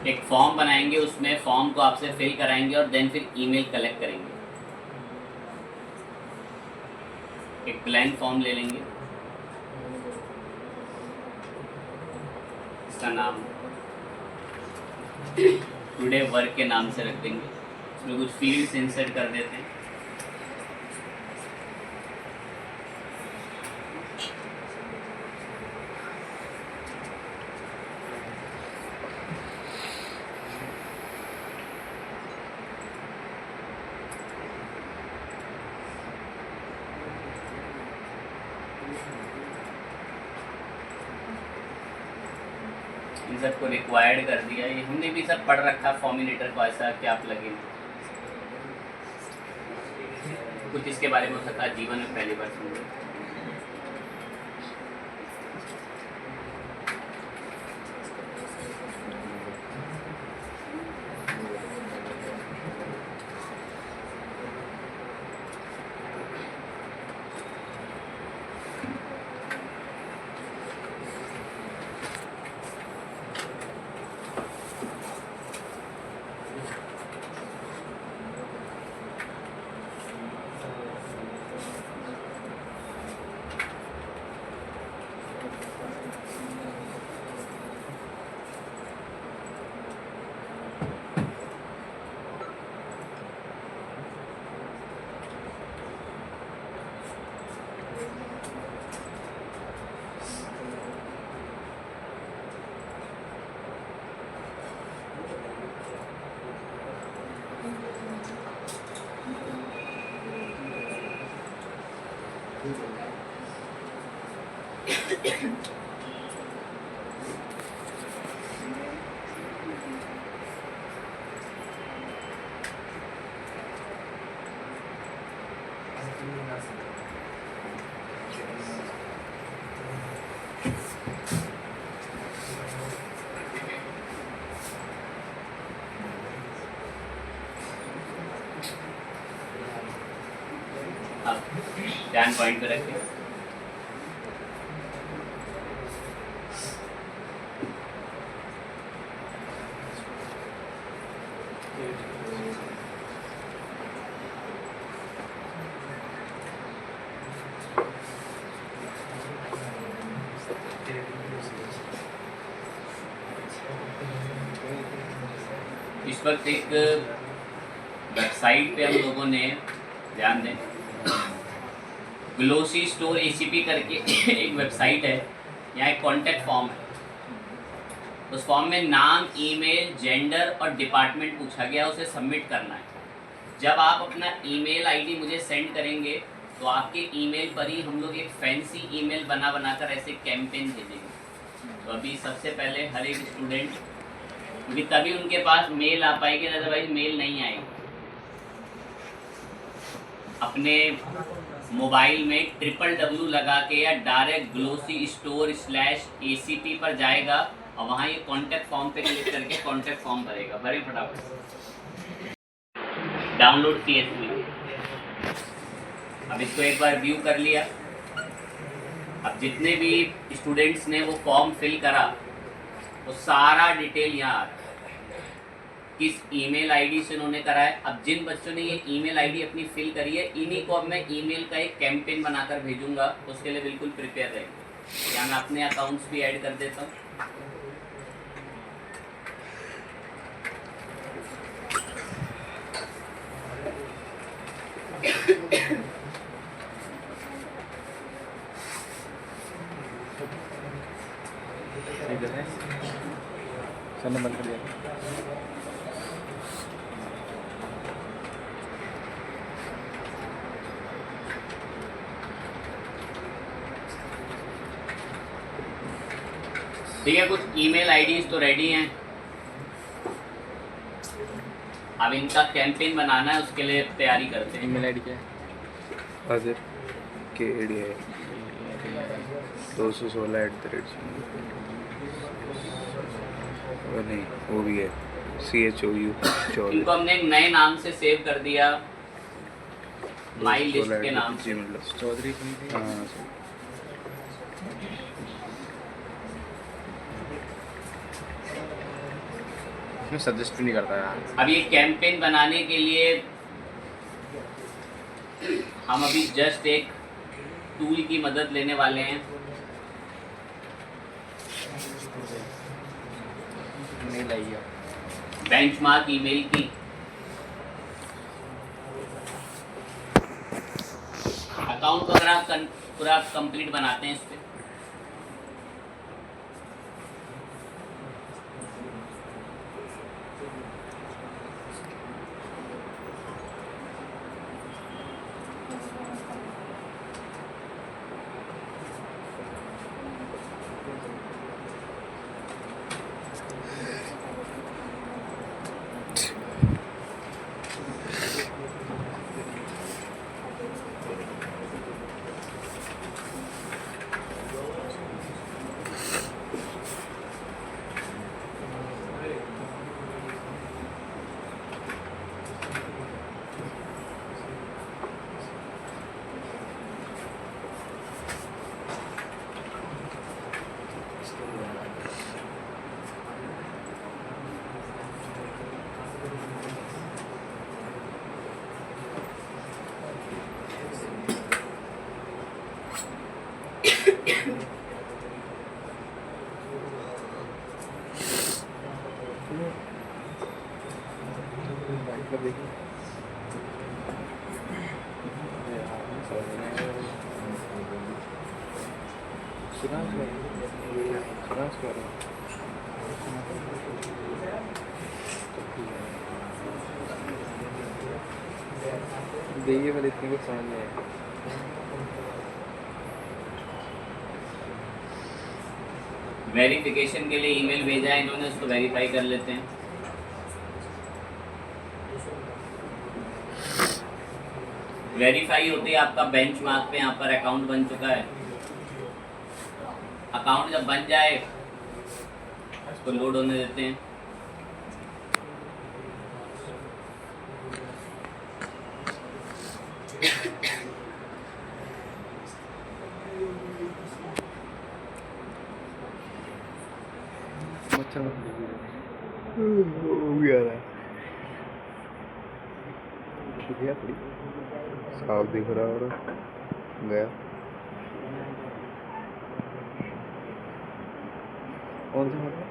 एक फॉर्म बनाएंगे, उसमें फॉर्म को आपसे फिल कराएंगे और देन फिर ईमेल कलेक्ट करेंगे। एक ब्लैंक फॉर्म ले लेंगे, इसका नाम टुडे वर्क के नाम से रख देंगे, उसमें कुछ फील्ड्स इंसर्ट कर देते हैं। इन सबको रिक्वायर्ड कर दिया, ये हमने भी सब पढ़ रखा फॉर्मुलेटर को, ऐसा क्या प्लगइन, कुछ इसके बारे में हो सकता है जीवन में पहली बार सुन रहे। ध्यान पॉइंट पे रखें। इस वक्त एक वेबसाइट पे हम लोगों ने, ध्यान दें, ग्लोसी स्टोर एसीपी करके एक वेबसाइट है, यहाँ एक कॉन्टैक्ट फॉर्म है। उस फॉर्म में नाम, ईमेल, जेंडर और डिपार्टमेंट पूछा गया, उसे सबमिट करना है। जब आप अपना ईमेल आईडी मुझे सेंड करेंगे तो आपके ईमेल पर ही हम लोग एक फैंसी ईमेल बनाकर ऐसे कैंपेन भेजेंगे। तो अभी सबसे पहले हर एक स्टूडेंट, क्योंकि तभी उनके पास मेल आ पाएगी, अदरवाइज मेल नहीं आएगी, अपने मोबाइल में www लगा के या डायरेक्ट glossystore/acp पर जाएगा और वहाँ ये कॉन्टैक्ट फॉर्म पे क्लिक करके कॉन्टैक्ट फॉर्म भरेगा। भरे फटाफट, डाउनलोड CSV। अब इसको एक बार व्यू कर लिया। अब जितने भी स्टूडेंट्स ने वो फॉर्म फिल करा वो सारा डिटेल यहाँ आ रहा है, किस ईमेल आईडी से उन्होंने करा है। अब जिन बच्चों ने ये ईमेल आईडी अपनी फिल करी है, इन्हीं को अब मैं ईमेल का एक कैंपेन बनाकर भेजूंगा, उसके लिए बिल्कुल प्रिपेयर रहेंगे। यहाँ मैं अपने अकाउंट्स भी ऐड कर देता हूँ। सर ने बंद कर दिया। ठीक है, कुछ ईमेल आईडीज तो रेडी हैं। अब इनका कैंपेन बनाना है, उसके लिए तैयारी करते हैं। ईमेल आईडी क्या है? अजर KAD है 216 नहीं, वो भी है CHOU 24। इनको हमने एक नए नाम से सेव कर दिया, माई लिस्ट के नाम से। चौधरी। हाँ इसमें सजेस्ट भी नहीं करता यार। अब ये कैंपेन बनाने के लिए हम अभी जस्ट एक टूल की मदद लेने वाले हैं। नहीं लाइए। बेंचमार्क ईमेल की अकाउंट अगर आप पूरा कंप्लीट बनाते हैं इस पे, देखिए पर इतनी कुछ समझ नहीं आया। वेरिफिकेशन के लिए ईमेल भेजा है इन्होंने, उसको वेरीफाई कर लेते हैं। वेरीफाई होते ही आपका बेंचमार्क पे यहाँ पर अकाउंट बन चुका है। अकाउंट जब बन जाए इसको लोड होने देते हैं। मच्छर हो गया है। शुक्रिया थोड़ी साफ दिख रहा और गया। कौन सा मतलब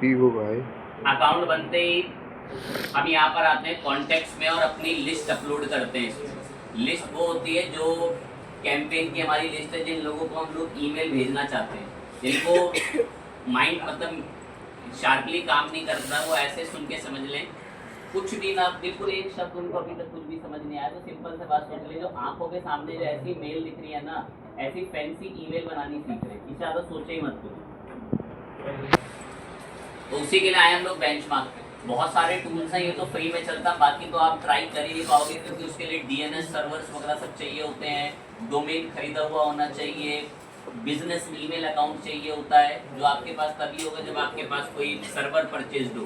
पीवो भाई। अकाउंट बनते ही हम यहाँ पर आते हैं कॉन्टेक्ट्स में और अपनी लिस्ट अपलोड करते हैं इसमें। लिस्ट वो होती है जो कैंपेन की हमारी लिस्ट है, जिन लोगों को हम लोग ईमेल भेजना चाहते हैं, जिनको माइंड मतलब शार्पली काम नहीं करता, वो ऐसे सुन के समझ लें, कुछ भी ना, बिल्कुल एक शब्द उनको अभी तक कुछ भी समझ नहीं आया तो सिंपल से बात सोच लें, जो आंखों के सामने जो ऐसी मेल दिख रही है ना, ऐसी फैंसी ईमेल बनानी सीख रहे हैं, इससे ज़्यादा सोचे ही मत करो। तो उसी के लिए आए हम लोग बेंचमार्क पे। बहुत सारे टूल्स हैं, ये तो फ्री में चलता, बाकी तो आप ट्राई कर ही नहीं पाओगे, क्योंकि उसके लिए DNS सर्वर्स वगैरह सब चाहिए होते हैं, डोमेन खरीदा हुआ होना चाहिए, बिजनेस ईमेल अकाउंट चाहिए होता है, जो आपके पास तभी होगा जब आपके पास कोई सर्वर परचेज हो।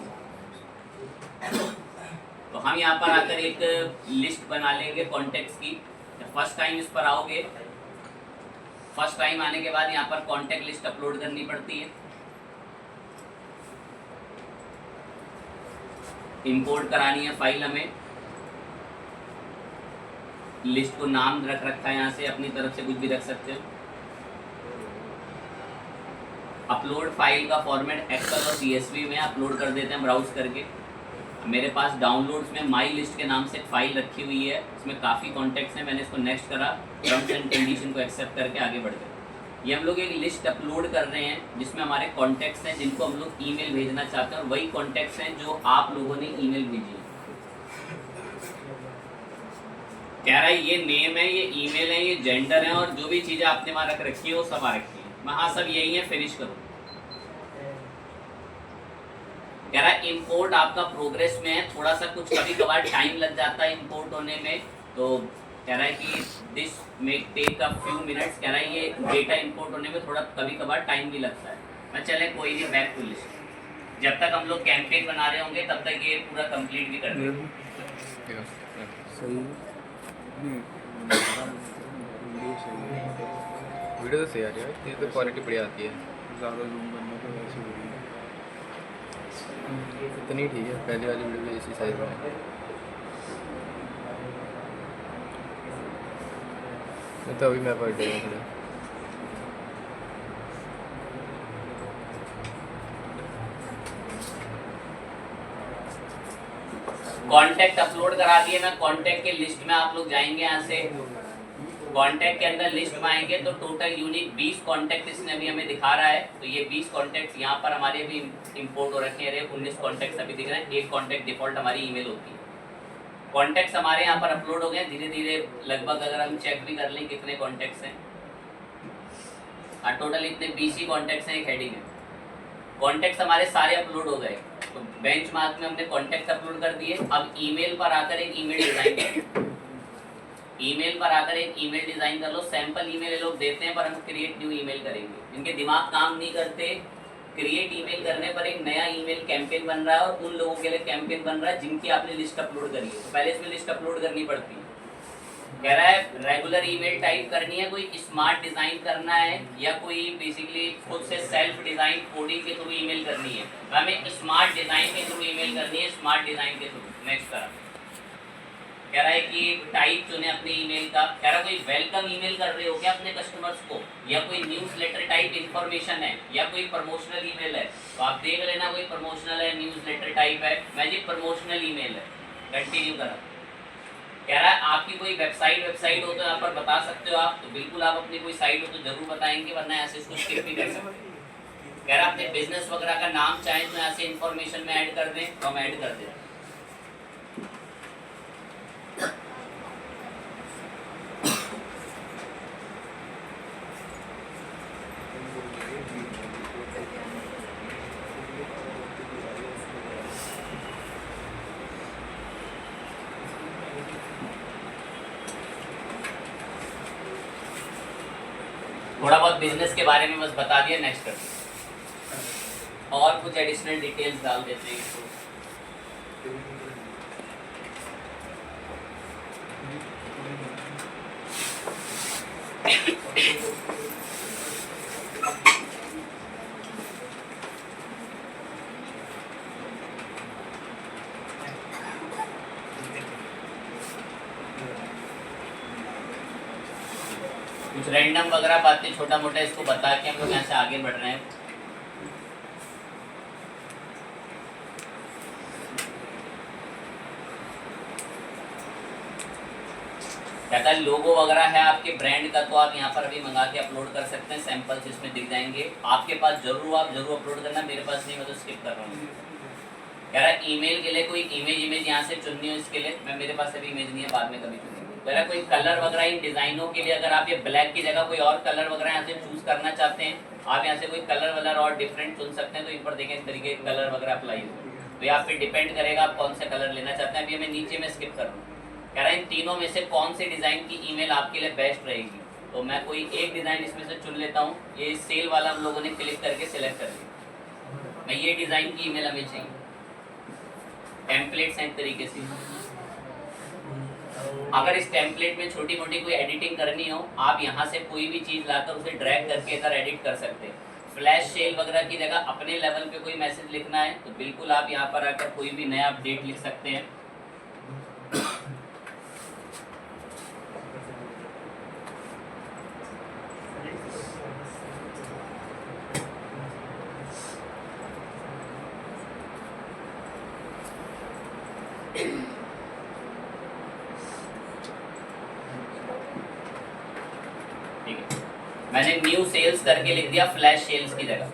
तो हम यहाँ पर आकर एक लिस्ट बना लेंगे कॉन्टेक्ट्स की। फर्स्ट टाइम इस पर आओगे, फर्स्ट टाइम आने के बाद यहाँ पर कॉन्टेक्ट लिस्ट अपलोड करनी पड़ती है। इंपोर्ट करानी है फाइल हमें। लिस्ट को नाम रख रखा है, यहाँ से अपनी तरफ से कुछ भी रख सकते हो। अपलोड फाइल का फॉर्मेट एक्सेल और CSV में अपलोड कर देते हैं ब्राउज करके। मेरे पास डाउनलोड्स में माई लिस्ट के नाम से एक फाइल रखी हुई है, इसमें काफ़ी कॉन्टेक्ट्स हैं, मैंने इसको नेक्स्ट करा, टर्म्स एंड कंडीशन को एक्सेप्ट करके आगे बढ़ गए। ये हम लोग एक लिस्ट अपलोड कर रहे हैं जिसमें हमारे कॉन्टेक्ट्स हैं जिनको हम लोग ईमेल भेजना चाहते हैं, और वही कॉन्टेक्ट्स हैं जो आप लोगों ने ईमेल भेजी है। कह रहा है ये नेम है, ये ईमेल है, ये जेंडर है, और जो भी चीज़ें आपने वहाँ रख रखी है वो सब आ रखी है। मैं हाँ सब यही है, फिनिश करो। कह रहा है इंपोर्ट आपका प्रोग्रेस में है, थोड़ा सा कुछ कभी कभार टाइम लग जाता है इंपोर्ट होने में, तो कह रहा है कि this may take a few minutes. कह रहा है ये डेटा इंपोर्ट होने में थोड़ा कभी कभार टाइम भी लगता है। मैं चले कोई नहीं, बैक टू लिस्ट। जब तक हम लोग कैंपेन बना रहे होंगे तब तक ये पूरा कंप्लीट भी कर देंगे। सही वीडियो तो सही आ रही है, ये तो क्वालिटी बढ़िया आती है। ज़्यादा जूम करने तो वैसे ही इतनी ठीक है, पहली वाली वीडियो भी इसी साइज में है। नहीं तो अभी मैं पर डे खड़े। कॉन्टैक्ट अपलोड करा दिए। मैं कॉन्टैक्ट के लिस्ट में आप लोग जाएंगे, यहाँ से कॉन्टैक्ट के अंदर लिस्ट में आएंगे तो टोटल यूनिक 20 कॉन्टैक्ट इसने अभी हमें दिखा रहा है। तो ये 20 कॉन्टैक्ट यहाँ पर हमारे अभी इंपोर्ट हो रखे हैं। 19 कॉन्टैक्ट अभी दिख रहे हैं। एक कॉन्टैक्ट डिफॉल्ट हमारी ईमेल होती है। कॉन्टैक्ट्स हमारे यहाँ पर अपलोड हो गए धीरे धीरे। लगभग अगर हम चेक भी कर लें कितने कॉन्टैक्ट्स हैं, टोटल इतने 20 ही कॉन्टैक्ट्स हैं। एक हेडिंग है, कॉन्टैक्ट्स हमारे सारे अपलोड हो गए। तो बेंचमार्क में हमने कॉन्टैक्ट्स अपलोड कर दिए। अब ईमेल पर आकर एक ईमेल डिजाइन कर, ईमेल पर आकर एक ईमेल डिजाइन कर लो। सैंपल ईमेल ये लोग देते हैं पर हम क्रिएट न्यू ईमेल करेंगे। इनके दिमाग काम नहीं करते। क्रिएट ईमेल करने पर एक नया ईमेल कैंपेन बन रहा है और उन लोगों के लिए कैंपेन बन रहा है जिनकी आपने लिस्ट अपलोड करी है। तो पहले इसमें लिस्ट अपलोड करनी पड़ती है। कह रहा है रेगुलर ईमेल टाइप करनी है, कोई स्मार्ट डिजाइन करना है या कोई बेसिकली खुद से सेल्फ डिजाइन कोडिंग के थ्रू ईमेल करनी है। तो हमें स्मार्ट डिजाइन के थ्रू ईमेल करनी है, स्मार्ट डिजाइन के थ्रू। नेक्स्ट करा कह रहा है कि टाइप चुने अपने ईमेल का। कह रहा है कोई वेलकम ईमेल कर रहे हो क्या अपने कस्टमर्स को, या कोई न्यूज़लेटर टाइप इंफॉर्मेशन है, या कोई प्रमोशनल ईमेल है। तो आप देख लेना कोई प्रमोशनल है, न्यूज़लेटर टाइप है। मैजिक प्रमोशनल ईमेल है। कंटिन्यू करा। कह रहा है आपकी कोई वेबसाइट हो तो यहाँ पर बता सकते हो आप। तो बिल्कुल आप अपनी कोई साइट हो तो जरूर बताएंगे, वरना ऐसे इसको स्किप भी कर सकते हैं। कह रहा है अपने बिजनेस वगैरह का नाम चाहें तो यहाँ से इन्फॉर्मेशन में ऐड कर दें, तो हम ऐड कर दें। थोड़ा बहुत बिजनेस के बारे में बस बता दिया। नेक्स्ट करते हैं और कुछ एडिशनल डिटेल्स डाल देते हैं इसको। कुछ रैंडम वगैरह बातें छोटा मोटा इसको बता के हम लोग यहाँ से आगे बढ़ रहे हैं। कहता है लोगो वगैरह है आपके ब्रांड का तो आप यहाँ पर अभी मंगा के अपलोड कर सकते हैं। सैंपल्स इसमें दिख जाएंगे। आपके पास जरूर आप जरूर अपलोड करना, मेरे पास नहीं, मैं तो स्किप कर रहा हूँ। कह रहा है ईमेल के लिए कोई इमेज यहाँ से चुननी हो, इसके लिए मैं मेरे पास अभी इमेज नहीं है, बाद में कभी चुनेंगे। कह रहा है कोई कलर वगैरह इन डिजाइनों के लिए अगर आप ये ब्लैक की जगह कोई और कलर वगैरह यहाँ से चूज करना चाहते हैं, आप यहाँ से कोई कलर वगैरह और डिफरेंट चुन सकते हैं। तो इन पर देखें इस तरीके के कलर वगैरह अप्लाई हो, तो यहाँ पे डिपेंड करेगा आप कौन सा कलर लेना चाहते हैं। अभी हमें नीचे में स्किप कर रहा हूँ। कह रहा है इन तीनों में से कौन से डिज़ाइन की ईमेल आपके लिए बेस्ट रहेगी। तो मैं कोई एक डिज़ाइन इसमें से चुन लेता हूँ। ये सेल वाला हम लोगों ने क्लिक करके सिलेक्ट कर लिया। मैं ये डिज़ाइन की ईमेल हमें चाहिए। टेम्पलेट्स हैं एक तरीके से। अगर इस टेम्पलेट में छोटी मोटी कोई एडिटिंग करनी हो, आप यहाँ से कोई भी चीज़ लाकर उसे ड्रैग करके इधर एडिट कर सकते हैं। फ्लैश सेल वगैरह की जगह अपने लेवल पे कोई मैसेज लिखना है तो बिल्कुल आप यहाँ पर आकर कोई भी नया अपडेट लिख सकते हैं। मैंने न्यू सेल्स करके लिख दिया फ्लैश सेल्स की जगह।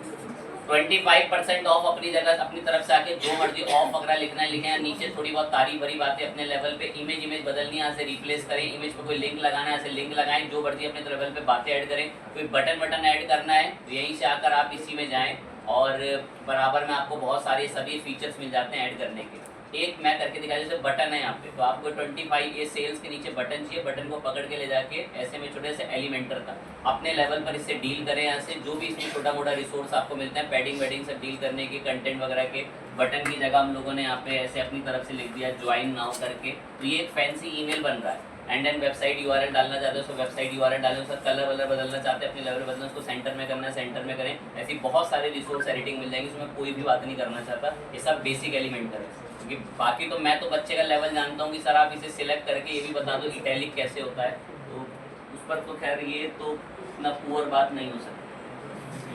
25% ऑफ अपनी जगह अपनी तरफ से आके जो मर्जी ऑफ वगैरह लिखना है लिखें, या नीचे थोड़ी बहुत तारीफ भरी बातें अपने लेवल पे। इमेज बदलनी है यहाँ से रिप्लेस करें, इमेज पे कोई लिंक लगाना है यहाँ से लिंक लगाएं, जो मर्जी अपने लेवल पे बातें ऐड करें। कोई बटन ऐड करना है तो यहीं से आकर आप इसी में जाएँ और बराबर में आपको बहुत सारे सभी फीचर्स मिल जाते हैं ऐड करने के। एक मैं करके दिखा, जैसे बटन है यहाँ पे, तो आपको 25 ये सेल्स के नीचे बटन चाहिए। बटन को पकड़ के ले जाके ऐसे में छोटे से एलिमेंटर का अपने लेवल पर इससे डील करें। यहाँ से जो भी इसमें छोटा मोटा रिसोर्स आपको मिलते हैं पैडिंग वेडिंग सब डील करने के, कंटेंट वगैरह के। बटन की जगह हम लोगों ने यहाँ पे ऐसे अपनी तरफ से लिख दिया ज्वाइन नाउ करके। तो ये एक फैंसी ईमेल बन रहा है। एंड देन वेबसाइट यूआरएल डालना चाहते हैं, उसको वेबसाइट यूआरएल डालें, उसका कलर वलर बदलना चाहते हैं, अपने लेवल बदलना, उसको सेंटर में करना है सेंटर में करें। ऐसी बहुत सारे रिसोर्स एडिटिंग मिल जाएंगे, उसमें कोई भी बात नहीं करना चाहता, ये सब बेसिक एलिमेंट है। क्योंकि बाकी तो मैं तो बच्चे का लेवल जानता हूँ कि सर आप इसे सिलेक्ट करके ये भी बता दो इटैलिक कैसे होता है, तो उस पर तो खैर ये तो इतना पुअर बात नहीं हो सकती।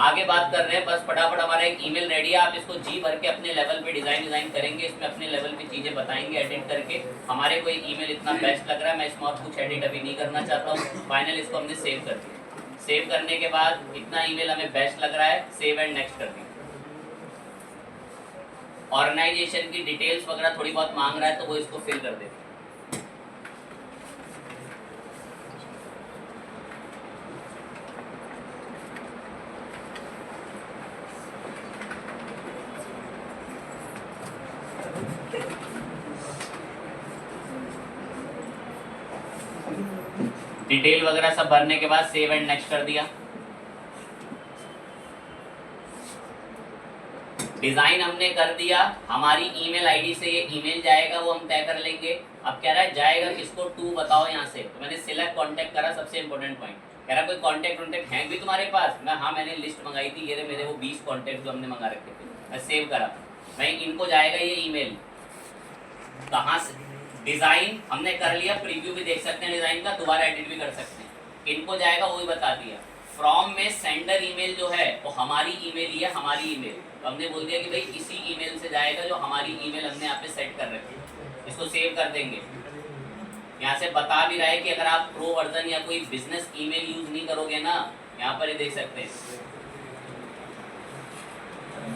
आगे बात कर रहे हैं, बस फटाफट हमारा एक ईमेल रेडी है, आप इसको जी भर के अपने लेवल पे डिज़ाइन करेंगे, इसमें अपने लेवल पे चीज़ें बताएंगे एडिट करके। हमारे को ईमेल इतना बेस्ट लग रहा है, मैं इसमें और कुछ एडिट अभी नहीं करना चाहता हूँ। फाइनल इसको हमने सेव कर दिया। सेव करने के बाद इतना ईमेल हमें बेस्ट लग रहा है, सेव एंड नेक्स्ट कर दिया। ऑर्गेनाइजेशन की डिटेल्स वगैरह थोड़ी बहुत मांग रहा है तो वो इसको फिल कर देते। डिटेल वगैरह सब भरने के बाद सेव एंड नेक्स्ट कर दिया। डिजाइन हमने कर दिया, हमारी ईमेल आईडी से ये ईमेल जाएगा, वो हम तय कर लेंगे। अब कह रहा है जाएगा किसको, टू बताओ यहाँ से, तो मैंने सिलेक्ट कांटेक्ट करा, सबसे इंपॉर्टेंट पॉइंट। कह रहा कोई कांटेक्ट है भी तुम्हारे पास, मैं हाँ मैंने लिस्ट मंगाई थी, ये रहे मेरे वो 20 कांटेक्ट जो हमने मंगा रखे थे, मैं सेव करा। मैं इनको जाएगा ये ईमेल, कहाँ से, डिजाइन हमने कर लिया, प्रीव्यू भी देख सकते हैं डिजाइन का, दोबारा एडिट भी कर सकते हैं। इनको जाएगा वो ही बता दिया। फ्रॉम में सेंडर ईमेल जो है वो हमारी ईमेल ही है, हमारी ईमेल, तो हमने बोल दिया कि भाई इसी ईमेल से जाएगा जो हमारी ईमेल हमने यहाँ पे सेट कर रखी है। इसको सेव कर देंगे। यहाँ से बता भी रहा है कि अगर आप प्रो वर्जन या कोई बिजनेस ईमेल यूज नहीं करोगे ना, यहाँ पर ये देख सकते हैं,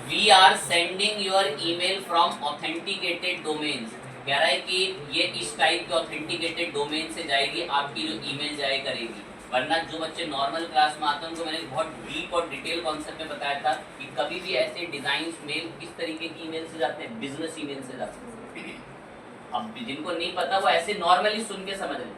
we are sending your email from authenticated domains. कह रहा है कि ये इस टाइप के ऑथेंटिकेटेड डोमेन से जाएगी, आपकी जो ईमेल जाए करेगी। वरना जो बच्चे नॉर्मल क्लास में आते हैं उनको मैंने बहुत डीप और डिटेल कॉन्सेप्ट में बताया था कि कभी भी ऐसे डिजाइन मेल किस तरीके की ईमेल से जाते हैं, बिजनेस ईमेल से जाते हैं। अब जिनको नहीं पता वो ऐसे नॉर्मली सुन के समझ लें।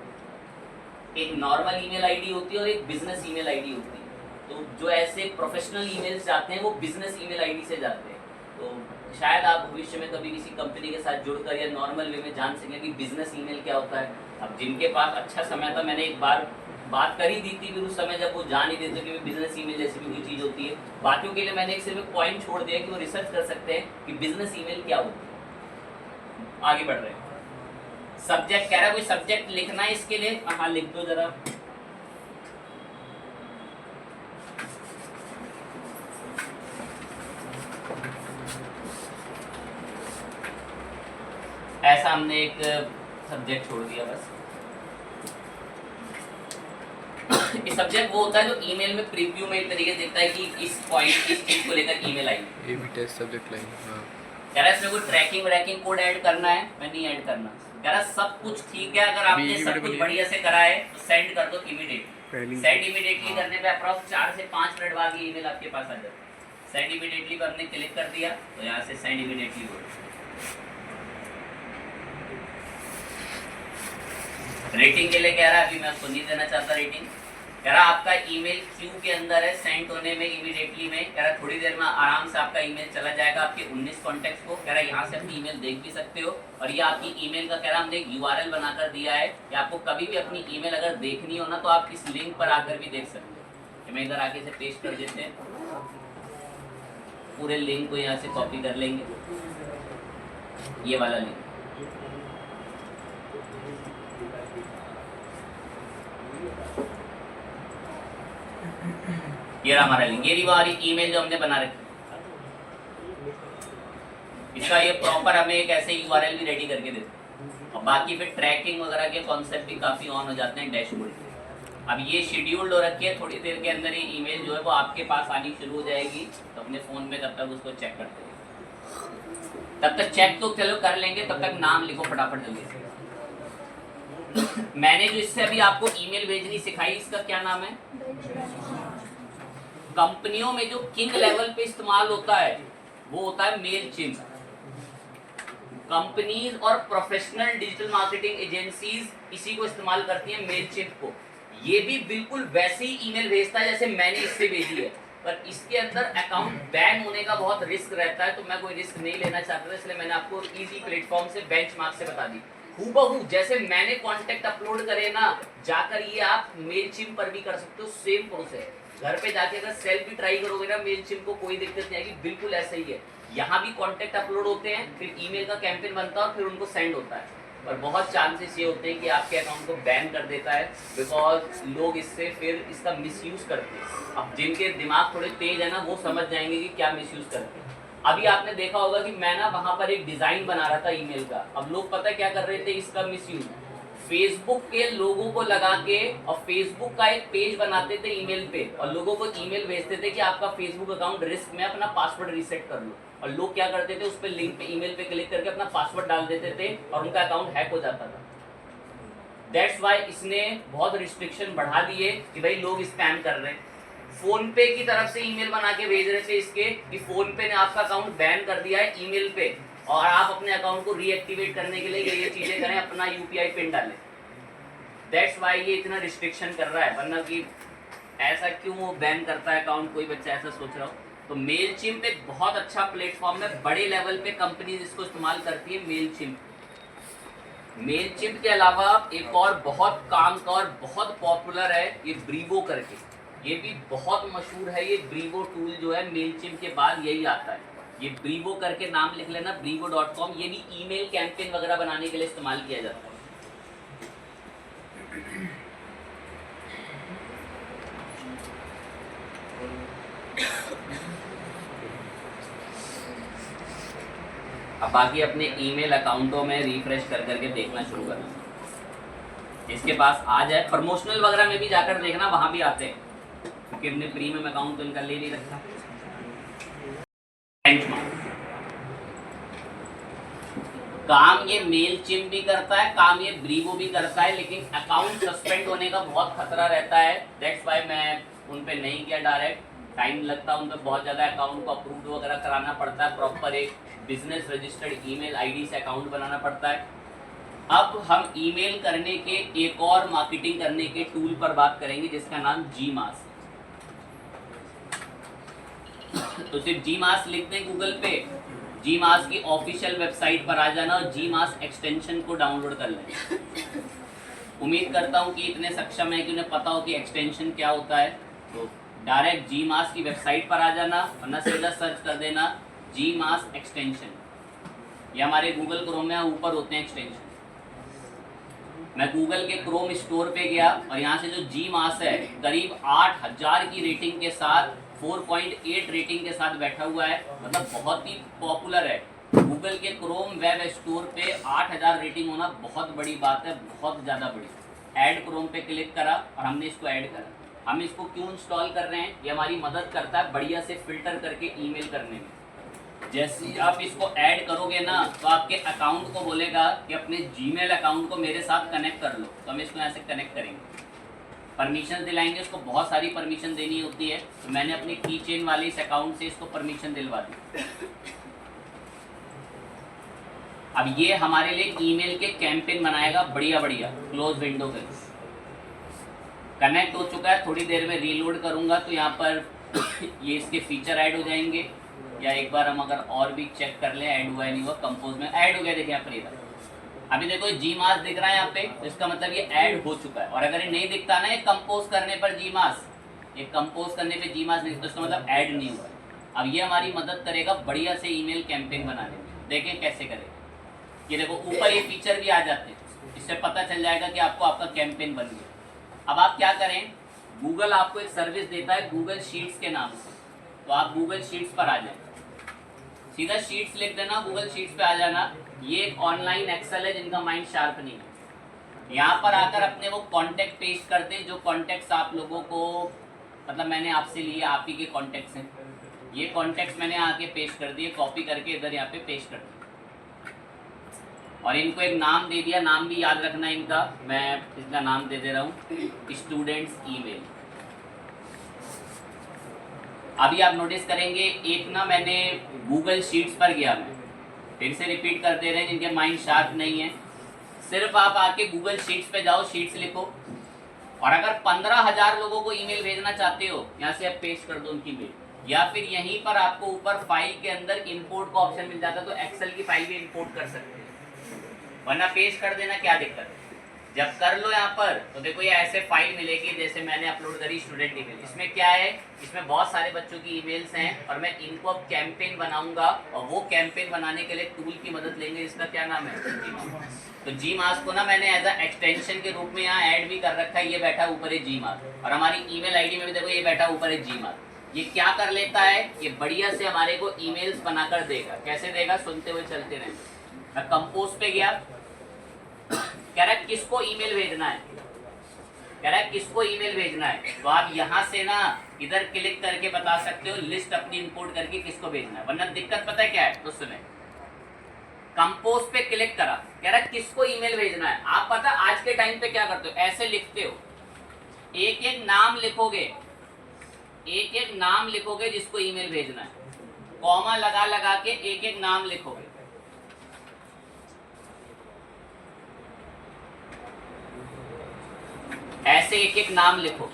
एक नॉर्मल ईमेल आईडी होती है और एक बिजनेस ईमेल आईडी होती है। तो जो ऐसे प्रोफेशनल ईमेल्स जाते हैं वो बिजनेस ईमेल आईडी से जाते हैं। तो शायद आप भविष्य में कभी किसी कंपनी के साथ जुड़कर या नॉर्मल वे में जान सकें कि बिजनेस ईमेल क्या होता है। अब जिनके पास अच्छा समय था, मैंने एक बार बात कर ही दी थी, फिर उस समय जब वो जान ही देते कि बिजनेस ईमेल जैसी भी कोई चीज़ होती है। बाकियों के लिए मैंने एक सिर्फ पॉइंट छोड़ दिया कि वो रिसर्च कर सकते हैं कि बिजनेस ईमेल क्या होती है। आगे बढ़ रहे हैं। सब्जेक्ट कह रहा है कोई सब्जेक्ट लिखना है इसके लिए, हाँ लिख दो जरा। ऐसा हमने एक सब्जेक्ट छोड़ दिया बस। ये सब्जेक्ट वो होता है जो ईमेल में प्रीव्यू में एक तरीके से दिखता है कि इस पॉइंट इस चीज को लेकर ईमेल आई। ये भी टेस्ट सब्जेक्ट लाइन। हाँ कह रहा है इसमें कोई ट्रैकिंग कोड ऐड करना है, मैं नहीं ऐड करना। कह रहा सब कुछ ठीक है, अगर आपने सब कुछ बढ़िया से करा है तो सेंड कर दो इमीडिएट। सेंड इमीडिएटली करने पे अप्रॉक्स 4 से 5 मिनट बाद ये ईमेल आपके पास आ जाता है। सेंड इमीडिएटली पर हमने क्लिक कर दिया तो यहाँ से सेंड इमीडिएटली हो। रेटिंग के लिए कह रहा है, अभी मैं उसको नहीं देना चाहता रेटिंग। कह रहा आपका ईमेल क्यू के अंदर है, सेंड होने में इमीडिएटली में। कह रहा थोड़ी देर में आराम से आपका ईमेल चला जाएगा आपके 19 कॉन्टेक्ट्स को। कह रहा यहाँ से अपनी ईमेल देख भी सकते हो। और ये आपकी ईमेल का कह रहा हमने एक यूआरएल बनाकर दिया है कि आपको कभी भी अपनी ईमेल अगर देखनी हो ना तो आप इस लिंक पर आकर भी देख सकते हो। मैं इधर आके इसे पेस्ट कर देते हैं, पूरे लिंक को यहाँ से कॉपी कर लेंगे, ये वाला लिंक। ये रहा हमारा लिंक, ये रही हमारी ईमेल जो हमने बना रखी। इसका ये प्रॉपर हमें एक ऐसे यूआरएल भी रेडी करके देते हैं। और बाकी फिर ट्रैकिंग वगैरह के कॉन्सेप्ट भी काफ़ी ऑन हो जाते हैं डैशबोर्ड। अब ये शेड्यूल्ड हो रखी है, थोड़ी देर के अंदर ही ईमेल जो है वो आपके पास आनी शुरू हो जाएगी। तो अपने फ़ोन में तब तक उसको चेक करते हैं। तब तक चेक तो चलो कर लेंगे, तब तक नाम लिखो फटाफट जल्दी से। मैंने जो इससे अभी आपको ईमेल भेजनी सिखाई, इसका क्या नाम है? कंपनियों में जो किंग लेवल पे इस्तेमाल होता है वो होता है मेलचिम्प। कंपनीज और प्रोफेशनल डिजिटल मार्केटिंग एजेंसीज इसी को इस्तेमाल करती हैं, मेलचिम्प को। ये भी बिल्कुल वैसे ही ईमेल भेजता है जैसे मैंने इससे भेजी है, पर इसके अंदर अकाउंट बैन होने का बहुत रिस्क रहता है। तो मैं कोई रिस्क नहीं लेना चाहता था, इसलिए मैंने आपको इजी प्लेटफॉर्म से बेंचमार्क से बता दी। हूबहू जैसे मैंने कॉन्टेक्ट अपलोड करे ना, जाकर ये आप मेलचिम्प पर भी कर सकते हो, सेम प्रोसेस। घर पे जाके अगर सेल्फ भी ट्राई करोगे ना मेलचिम्प को, कोई दिक्कत नहीं आएगी, बिल्कुल ऐसा ही है। यहाँ भी कॉन्टेक्ट अपलोड होते हैं, फिर ईमेल का कैंपेन बनता है और फिर उनको सेंड होता है। और बहुत चांसेस ये होते हैं कि आपके अकाउंट को बैन कर देता है, बिकॉज लोग इससे फिर इसका मिसयूज करते हैं। अब जिनके दिमाग थोड़े तेज है ना, वो समझ जाएंगे कि क्या मिसयूज करते हैं। अभी आपने देखा होगा कि मैं ना वहाँ पर एक डिज़ाइन बना रहा था ईमेल का। अब लोग पता क्या कर रहे थे इसका मिसयूज, फेसबुक के लोगों को लगा के और फेसबुक का एक पेज बनाते थे ईमेल पे, और लोगों को ईमेल भेजते थे कि आपका फेसबुक अकाउंट रिस्क में, अपना पासवर्ड रीसेट कर लो। और लोग क्या करते थे, उस पर लिंक पे, ईमेल पे क्लिक करके अपना पासवर्ड डाल देते थे और उनका अकाउंट हैक हो जाता था। दैट्स वाई इसने बहुत रिस्ट्रिक्शन बढ़ा दिए कि भाई लोग स्पैम कर रहे हैं। फोन पे की तरफ से ईमेल बना के भेज रहे थे इसके कि फोन पे ने आपका अकाउंट बैन कर दिया है ईमेल पे, और आप अपने अकाउंट को रीएक्टिवेट करने के लिए ये चीजें करें, अपना यूपीआई पिन डालें। दैट्स वाई ये इतना रिस्ट्रिक्शन कर रहा है, वरना कि ऐसा क्यों वो बैन करता है अकाउंट, कोई बच्चा ऐसा सोच रहा हो। तो मेलचिम्प एक बहुत अच्छा प्लेटफॉर्म है, बड़े लेवल पे कंपनीज इसको इस्तेमाल करती है। मेलचिम्प के अलावा एक और बहुत काम का और बहुत पॉपुलर है ये ब्रीवो करके, ये भी बहुत मशहूर है। ये ब्रीवो टूल जो है मेलचिम्प के बाद यही आता है। ये ब्रीवो करके नाम लिख लेना, brivo.com। ये भी ईमेल कैंपेन वगैरह बनाने के लिए इस्तेमाल किया जाता है। अब बाकी अपने ईमेल अकाउंटों में रिफ्रेश कर करके देखना शुरू करना, जिसके पास आ जाए। प्रमोशनल वगैरह में भी जाकर देखना, वहाँ भी आते हैं, क्योंकि हमने प्रीमियम अकाउंट तो इनका ले नहीं रखा। काम ये मेलचिम्प भी करता है, काम ये ब्रीवो भी करता है, लेकिन अकाउंट सस्पेंड होने का बहुत खतरा रहता है। दैट्स वाई मैं उन पे नहीं किया डायरेक्ट, टाइम लगता है उन पर बहुत ज़्यादा, अकाउंट को अप्रूव वगैरह कराना पड़ता है, प्रॉपर एक बिजनेस रजिस्टर्ड ईमेल आईडी से अकाउंट बनाना पड़ता है। अब हम ईमेल करने के एक और मार्केटिंग करने के टूल पर बात करेंगे, जिसका नाम जीमास। तो सिर्फ जीमास लिख दें गूगल पे, जीमास की ऑफिशियल वेबसाइट पर आ जाना और जीमास एक्सटेंशन को डाउनलोड कर लें। उम्मीद करता हूँ कि इतने सक्षम है कि उन्हें पता हो कि एक्सटेंशन क्या होता है। तो डायरेक्ट जीमास की वेबसाइट पर आ जाना, वरना सीधा सर्च कर देना जीमास एक्सटेंशन। ये हमारे गूगल क्रोम में ऊपर होते हैं एक्सटेंशन। मैं गूगल के क्रोम स्टोर पे गया और यहाँ से जो जीमास है करीब 8000 की रेटिंग के साथ, 4.8 रेटिंग के साथ बैठा हुआ है, मतलब बहुत ही पॉपुलर है। गूगल के क्रोम वेब स्टोर पे 8000 रेटिंग होना बहुत बड़ी बात है, बहुत ज़्यादा बड़ी। ऐड क्रोम पे क्लिक करा और हमने इसको ऐड करा। हम इसको क्यों इंस्टॉल कर रहे हैं, ये हमारी मदद करता है बढ़िया से फिल्टर करके ईमेल करने में। जैसे ही आप इसको ऐड करोगे ना, तो आपके अकाउंट को बोलेगा कि अपने जीमेल अकाउंट को मेरे साथ कनेक्ट कर लो। तो हम इसको यहाँ से कनेक्ट करेंगे, परमिशन दिलाएंगे। उसको बहुत सारी परमिशन देनी होती है, तो मैंने अपने की चेन वाले इस अकाउंट से इसको परमिशन दिलवा दी। अब ये हमारे लिए ईमेल के कैंपेन बनाएगा बढ़िया बढ़िया। क्लोज विंडो पे कनेक्ट हो चुका है, थोड़ी देर में रीलोड करूंगा तो यहाँ पर ये इसके फीचर ऐड हो जाएंगे। या एक बार हम अगर और भी चेक कर लें ऐड हुआ है नहीं हुआ, कंपोज में ऐड हो गया। देखिए यहाँ पर इधर अभी देखो जीमास दिख रहा है यहाँ पे, तो इसका मतलब ये ऐड हो चुका है। और अगर ये नहीं दिखता ना, ये कंपोज करने पर जीमास, ये कंपोज करने पे जीमास नहीं, तो इसका मतलब ऐड नहीं हुआ है। अब ये हमारी मदद करेगा बढ़िया से ईमेल कैंपेन बनाने में। देखें कैसे करेगा। ये देखो ऊपर ये फीचर भी आ जाते हैं, इससे पता चल जाएगा कि आपको आपका कैंपेन बन गया। अब आप क्या करें, गूगल आपको एक सर्विस देता है गूगल शीट्स के नाम से, तो आप गूगल शीट्स पर आ जाए, सीधा शीट्स लिख देना, गूगल शीट्स पे आ जाना। ये एक ऑनलाइन एक्सेल है जिनका माइंड शार्प नहीं है। यहाँ पर आकर अपने वो कॉन्टैक्ट पेस्ट करते हैं, जो कॉन्टैक्ट्स आप लोगों को, मतलब मैंने आपसे लिए, आप ही के कॉन्टैक्ट्स हैं। ये कॉन्टैक्ट्स मैंने आके पेस्ट कर दिए, कॉपी करके इधर यहाँ पे पेस्ट कर दिया और इनको एक नाम दे दिया। नाम भी याद रखना इनका, मैं इसका नाम दे दे रहा हूँ स्टूडेंट्स ईमेल। अभी आप नोटिस करेंगे एक ना, मैंने गूगल शीट्स पर गया, मैं फिर से रिपीट कर दे रहे हैं जिनके माइंड शार्प नहीं है। सिर्फ आप आके गूगल शीट्स पे जाओ, शीट्स लिखो और अगर 15,000 लोगों को ईमेल भेजना चाहते हो, यहाँ से आप पेस्ट कर दो उनकी मेल, या फिर यहीं पर आपको ऊपर फाइल के अंदर इंपोर्ट का ऑप्शन मिल जाता है, तो एक्सेल की फाइल भी इंपोर्ट कर सकते हैं। वरना पेस्ट कर देना, क्या दिक्कत है। जब कर लो यहाँ पर तो देखो ये ऐसे फाइल मिलेगी जैसे मैंने अपलोड करी स्टूडेंट ईमेल। इसमें क्या है, इसमें बहुत सारे बच्चों की ईमेल्स हैं और मैं इनको अब कैंपेन बनाऊंगा और वो कैंपेन बनाने के लिए टूल की मदद लेंगे, इसका क्या नाम है, तो जी मास को ना मैंने एज अ एक्सटेंशन के रूप में यहाँ ऐड भी कर रखा है। ये बैठा ऊपर है जी मास और हमारी ईमेल आईडी में भी देखो ये बैठा ऊपर है जी मास। ये क्या कर लेता है, ये बढ़िया से हमारे को ईमेल्स बनाकर देगा। कैसे देगा, सुनते हुए चलते रहें। मैं कंपोज पे गया, कह रहा है किसको ईमेल भेजना है, कह रहा है किसको ईमेल भेजना है, तो आप यहाँ से ना इधर क्लिक करके बता सकते हो लिस्ट अपनी इंपोर्ट करके किसको भेजना है। वरना दिक्कत पता है क्या है, तो सुने, कंपोज पे क्लिक करा, कह रहा है किसको ईमेल भेजना है। आप पता आज के टाइम पे क्या करते हो, ऐसे लिखते हो, एक एक नाम लिखोगे, एक एक नाम लिखोगे जिसको ईमेल भेजना है, कॉमा लगा लगा के एक एक नाम लिखोगे। ऐसे एक एक नाम लिखो,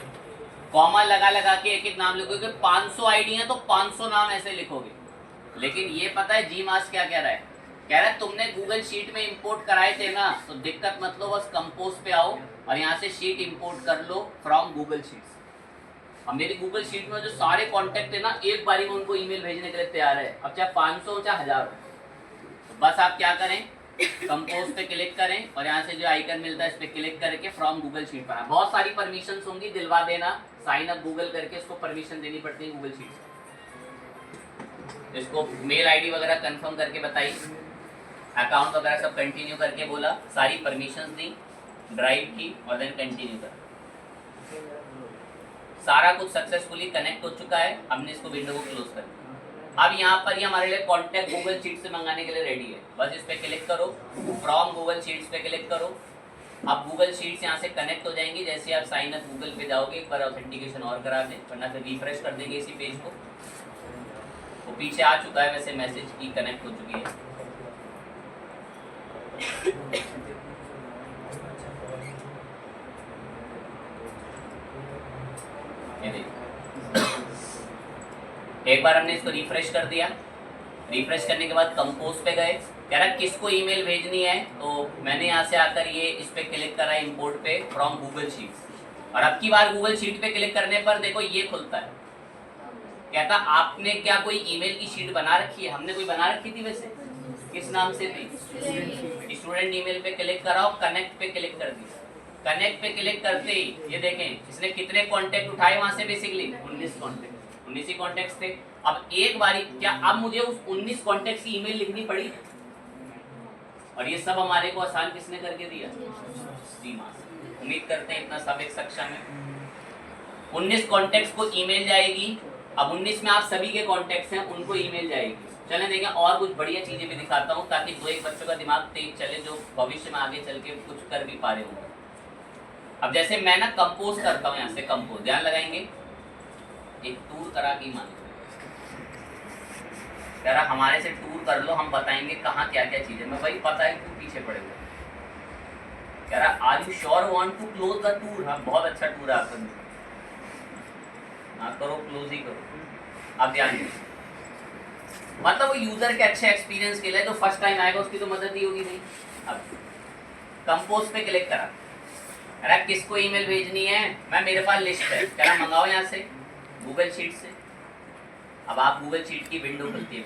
कॉमा लगा लगा के एक एक नाम लिखोगे। 500 आईडी है तो 500 नाम ऐसे लिखोगे। लेकिन ये पता है जी मास क्या कह रहा है, कह रहा है तुमने गूगल शीट में इंपोर्ट कराए थे ना, तो दिक्कत मत लो, बस कंपोज पे आओ और यहाँ से शीट इंपोर्ट कर लो फ्रॉम गूगल शीट्स। अब मेरी गूगल शीट में जो सारे कॉन्टेक्ट है ना, एक बारी में उनको ईमेल भेजने के लिए तैयार है। अब चाहे 500 हो चाहे 1000 हो, तो बस आप क्या करें, कंपोज पे क्लिक करें और यहाँ से जो आइकन मिलता है इस पे क्लिक करके फ्रॉम गूगल शीट पर। बहुत सारी परमिशंस होंगी, दिलवा देना, साइन अप गूगल करके इसको परमिशन देनी पड़ती है गूगल शीट से। इसको मेल आईडी वगैरह कंफर्म करके बताई, अकाउंट वगैरह सब कंटिन्यू करके बोला, सारी परमिशंस दी, ड्राइव की और देन कंटिन्यू कर। सारा कुछ सक्सेसफुली कनेक्ट हो चुका है। हमने इसको विंडो को क्लोज कर दिया। अब यहाँ पर ही हमारे लिए कॉन्टैक्ट गूगल शीट से मंगाने के लिए रेडी है। बस इस पे क्लिक करो, फ्रॉम गूगल शीट्स पे क्लिक करो। अब गूगल शीट्स यहाँ से कनेक्ट हो जाएंगी। जैसे आप साइन अप गूगल पे जाओगे, एक बार ऑथेंटिकेशन और करा दें, वरना फिर रिफ्रेश कर देंगे इसी पेज को। वो पीछे आ चुका है वैसे मैसेज की कनेक्ट हो चुकी है। ये देखिए, एक बार हमने इसको रिफ्रेश कर दिया। रिफ्रेश करने के बाद कंपोज पे गए, कह रहा किसको ईमेल भेजनी है, तो मैंने यहाँ से आकर ये इस पे क्लिक करा इंपोर्ट पे फ्रॉम गूगल शीट्स। और अब की बार गूगल शीट पे क्लिक करने पर देखो ये खुलता है, कहता आपने क्या कोई ईमेल की शीट बना रखी है। हमने कोई बना रखी थी वैसे, किस नाम से थी, स्टूडेंट ईमेल पे क्लिक करा और कनेक्ट पे क्लिक कर दिया। कनेक्ट पे क्लिक करते ही ये देखें इसने कितने कॉन्टेक्ट उठाए वहां से, बेसिकली 19 कॉन्टेक्ट, 19 ही कॉन्टेक्ट थे। अब एक बारी क्या अब मुझे उस 19 कॉन्टेक्ट की ईमेल लिखनी पड़ी, और ये सब हमारे को आसान किसने करके दिया, जी मास। उम्मीद करते हैं इतना सब एक सक्षम है। 19 कॉन्टेक्ट्स को ईमेल जाएगी। अब 19 में आप सभी के कॉन्टेक्ट्स हैं, उनको ईमेल जाएगी। चलें देखें और कुछ बढ़िया चीजें भी दिखाता हूँ, ताकि दो एक बच्चों का दिमाग तेज चले जो भविष्य में आगे चल के कुछ कर भी पा रहे होंगे। अब जैसे मैं ना कंपोज करता हूँ, यहाँ से कंपोज, ध्यान लगाएंगे, एक टूर करा के मान कह रहा हमारे से टूर कर लो, हम बताएंगे कहाँ क्या क्या चीजें। मैं भाई पता है क्यों पीछे पड़े हुए। कह रहा are you sure want to close the tour. हाँ बहुत अच्छा टूर है आपका, हाँ करो, क्लोज ही करो। अब ध्यान दीजिए, मतलब वो यूजर के अच्छे एक्सपीरियंस के लिए जो फर्स्ट टाइम आएगा उसकी तो मदद ही होगी नहीं। अब कंपोज पे क्लिक करा, कह रहा किसको ईमेल भेजनी है, मैं मेरे पास लिस्ट है, कह रहा मंगाओ यहाँ से गूगल शीट से। अब आप गूगल शीट की विंडो खुलती है।